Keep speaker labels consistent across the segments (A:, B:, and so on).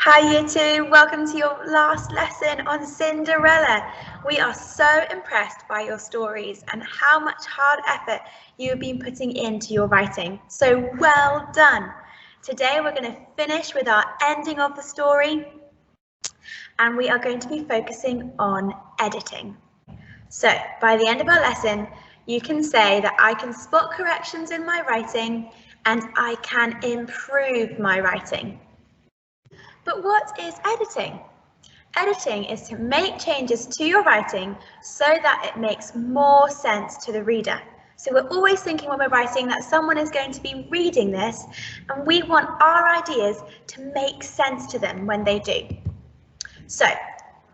A: Hi Year 2, welcome to your last lesson on Cinderella. We are so impressed by your stories and how much hard effort you have been putting into your writing. So well done. Today we're going to finish with our ending of the story and we are going to be focusing on editing. So by the end of our lesson, you can say that I can spot corrections in my writing and I can improve my writing. But what is editing? Editing is to make changes to your writing so that it makes more sense to the reader. So we're always thinking when we're writing that someone is going to be reading this and we want our ideas to make sense to them when they do. So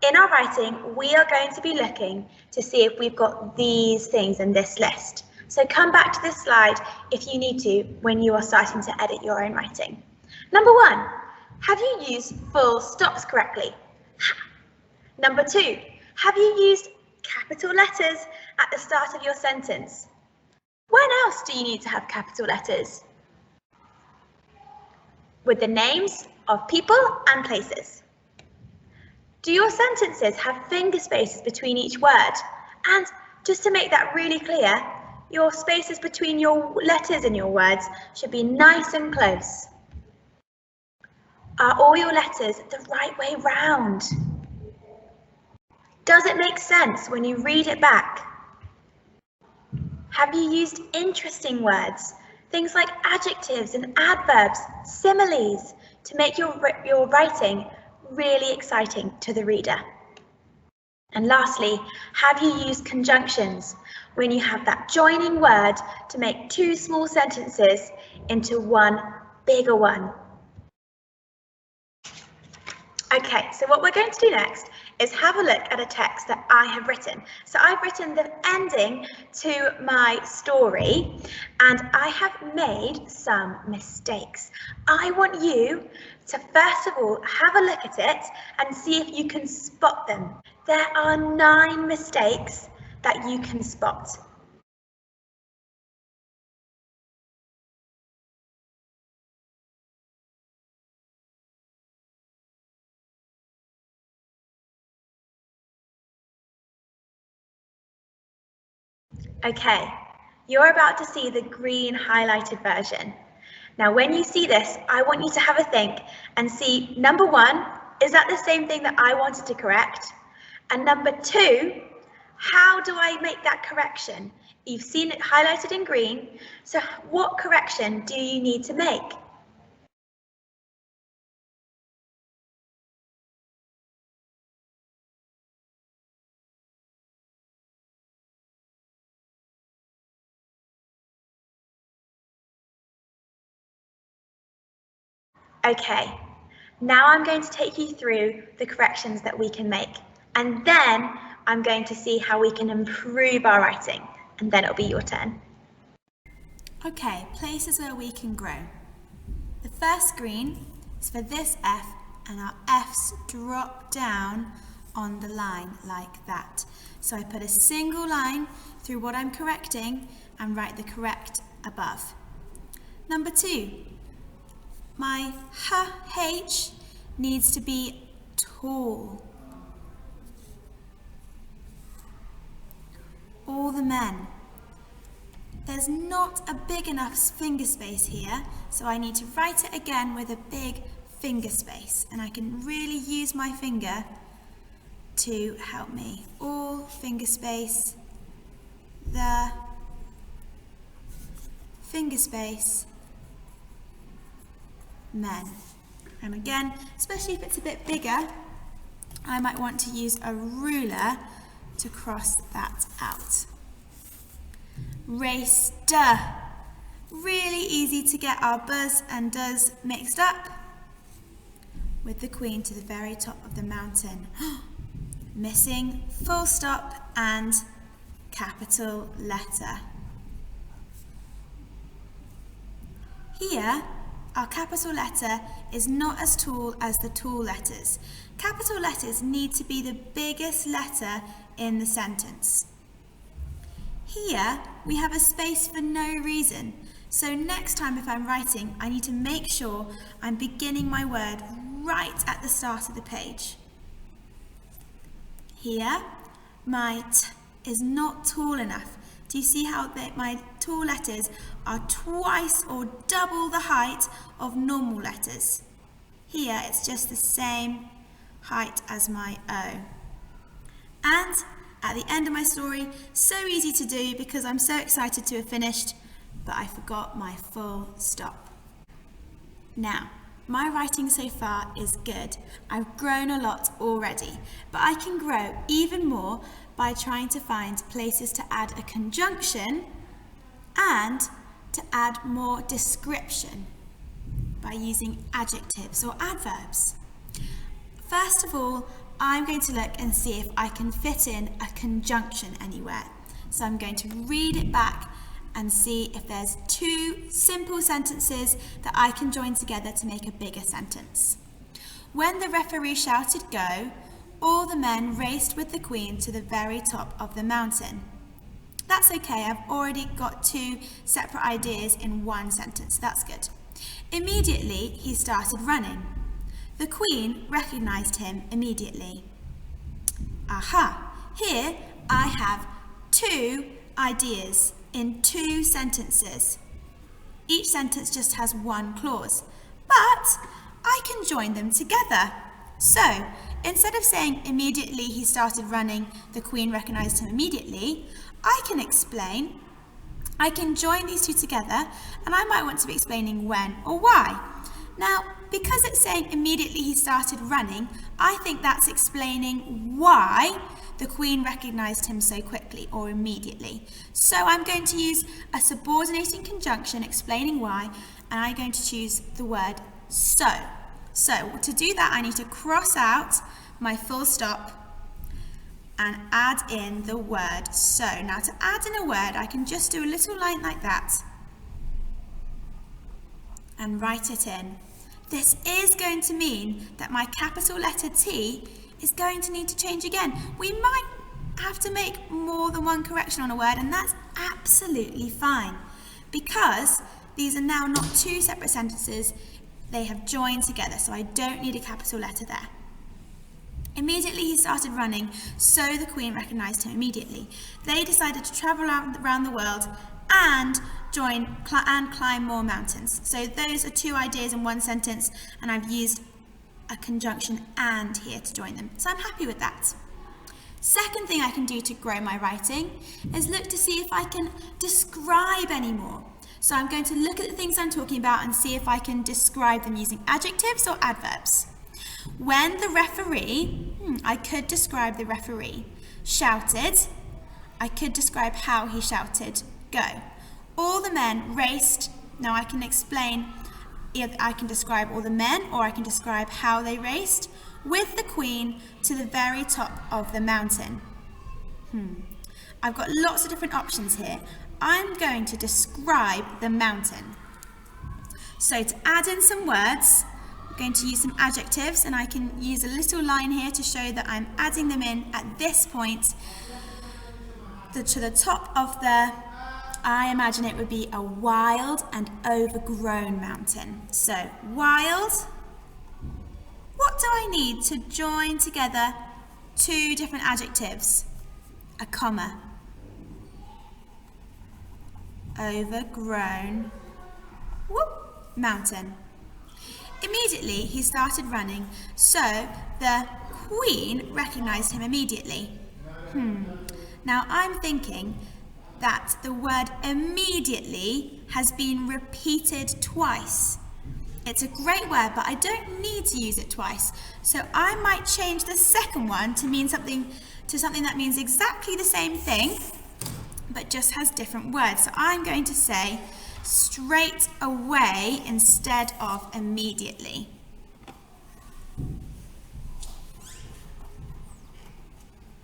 A: in our writing, we are going to be looking to see if we've got these things in this list. So come back to this slide if you need to when you are starting to edit your own writing. Number 1. Have you used full stops correctly? Number 2, have you used capital letters at the start of your sentence? When else do you need to have capital letters? With the names of people and places. Do your sentences have finger spaces between each word? And just to make that really clear, your spaces between your letters and your words should be nice and close. Are all your letters the right way round? Does it make sense when you read it back? Have you used interesting words, things like adjectives and adverbs, similes, to make your writing really exciting to the reader? And lastly, have you used conjunctions when you have that joining word to make two small sentences into one bigger one? Okay, so what we're going to do next is have a look at a text that I have written. So I've written the ending to my story and I have made some mistakes. I want you to first of all have a look at it and see if you can spot them. There are 9 mistakes that you can spot. Okay, you're about to see the green highlighted version. Now, when you see this, I want you to have a think and see, number 1, is that the same thing that I wanted to correct? And number 2, how do I make that correction? You've seen it highlighted in green, so what correction do you need to make? Okay, now I'm going to take you through the corrections that we can make, and then I'm going to see how we can improve our writing, and then it'll be your turn.
B: Okay, places where we can grow. The first green is for this F, and our F's drop down on the line like that. So I put a single line through what I'm correcting and write the correct above. Number 2, my H needs to be tall. All the men. There's not a big enough finger space here, so I need to write it again with a big finger space, and I can really use my finger to help me. All finger space, the finger space, men. And again, especially if it's a bit bigger, I might want to use a ruler to cross that out. Race, duh. Really easy to get our buzz and does mixed up with the queen to the very top of the mountain. Missing full stop and capital letter. Here, our capital letter is not as tall as the tall letters. Capital letters need to be the biggest letter in the sentence. Here, we have a space for no reason. So next time if I'm writing, I need to make sure I'm beginning my word right at the start of the page. Here, my T is not tall enough. Do you see how my tall letters are twice or double the height of normal letters? Here, it's just the same height as my O. And at the end of my story, so easy to do because I'm so excited to have finished, but I forgot my full stop. Now, my writing so far is good. I've grown a lot already, but I can grow even more by trying to find places to add a conjunction and to add more description by using adjectives or adverbs. First of all, I'm going to look and see if I can fit in a conjunction anywhere. So I'm going to read it back and see if there's two simple sentences that I can join together to make a bigger sentence. When the referee shouted go, all the men raced with the queen to the very top of the mountain. That's okay, I've already got two separate ideas in one sentence, that's good. Immediately he started running. The queen recognised him immediately. Aha! Here I have two ideas in two sentences. Each sentence just has one clause, but I can join them together. So, instead of saying immediately he started running, the queen recognised him immediately, I can join these two together, and I might want to be explaining when or why. Now, because it's saying immediately he started running, I think that's explaining why the queen recognised him so quickly or immediately. So I'm going to use a subordinating conjunction explaining why, and I'm going to choose the word so. So to do that, I need to cross out my full stop and add in the word so. Now to add in a word, I can just do a little line like that and write it in. This is going to mean that my capital letter T is going to need to change again. We might have to make more than one correction on a word, and that's absolutely fine because these are now not two separate sentences, they have joined together, so I don't need a capital letter there. Immediately he started running, so the queen recognised him immediately. They decided to travel around the world and climb more mountains. So those are two ideas in one sentence, and I've used a conjunction and here to join them. So I'm happy with that. Second thing I can do to grow my writing is look to see if I can describe any more. So I'm going to look at the things I'm talking about and see if I can describe them using adjectives or adverbs. When the referee, I could describe the referee, shouted, I could describe how he shouted, go. All the men raced. Now I can explain, either I can describe all the men or I can describe how they raced with the queen to the very top of the mountain. I've got lots of different options here. I'm going to describe the mountain. So to add in some words, I'm going to use some adjectives, and I can use a little line here to show that I'm adding them in at this point to the top of I imagine it would be a wild and overgrown mountain. So wild, what do I need to join together two different adjectives? A comma. Overgrown, mountain. Immediately he started running, so the queen recognised him immediately. Now I'm thinking that the word immediately has been repeated twice. It's a great word, but I don't need to use it twice. So I might change the second one to mean something that means exactly the same thing, but just has different words. So I'm going to say straight away instead of immediately.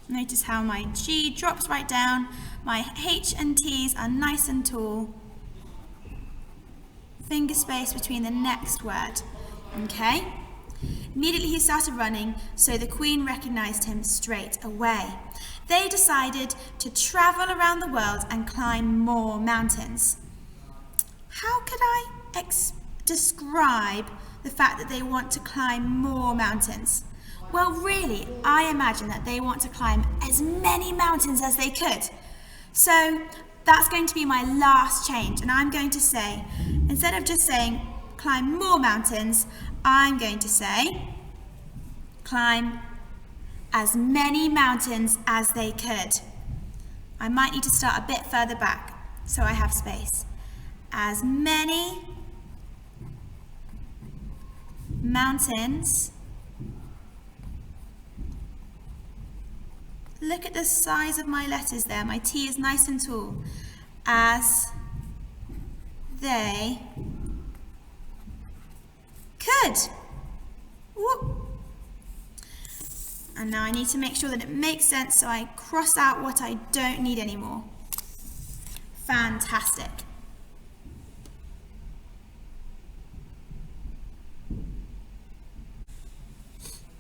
B: Notice how my G drops right down, my H and T's are nice and tall. Finger space between the next word. Okay? Immediately he started running, so the queen recognised him straight away. They decided to travel around the world and climb more mountains. How could I describe the fact that they want to climb more mountains? Well, really, I imagine that they want to climb as many mountains as they could. So that's going to be my last change, and I'm going to say, instead of just saying climb more mountains, I'm going to say climb as many mountains as they could. I might need to start a bit further back so I have space. As many mountains. Look at the size of my letters there. My T is nice and tall. As they could. Whoop. And now I need to make sure that it makes sense, so I cross out what I don't need anymore. Fantastic.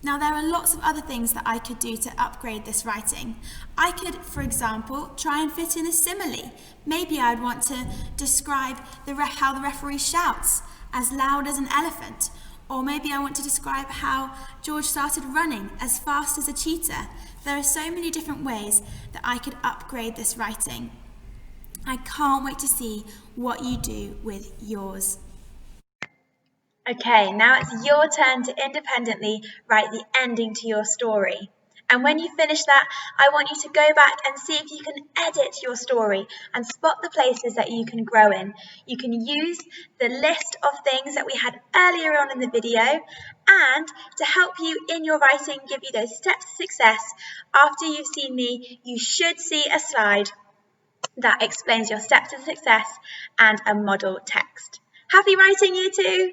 B: Now there are lots of other things that I could do to upgrade this writing. I could, for example, try and fit in a simile. Maybe I'd want to describe how the referee shouts as loud as an elephant. Or maybe I want to describe how George started running as fast as a cheetah. There are so many different ways that I could upgrade this writing. I can't wait to see what you do with yours.
A: Okay, now it's your turn to independently write the ending to your story. And when you finish that, I want you to go back and see if you can edit your story and spot the places that you can grow in. You can use the list of things that we had earlier on in the video, and to help you in your writing, give you those steps to success, after you've seen me, you should see a slide that explains your steps to success and a model text. Happy writing, you two!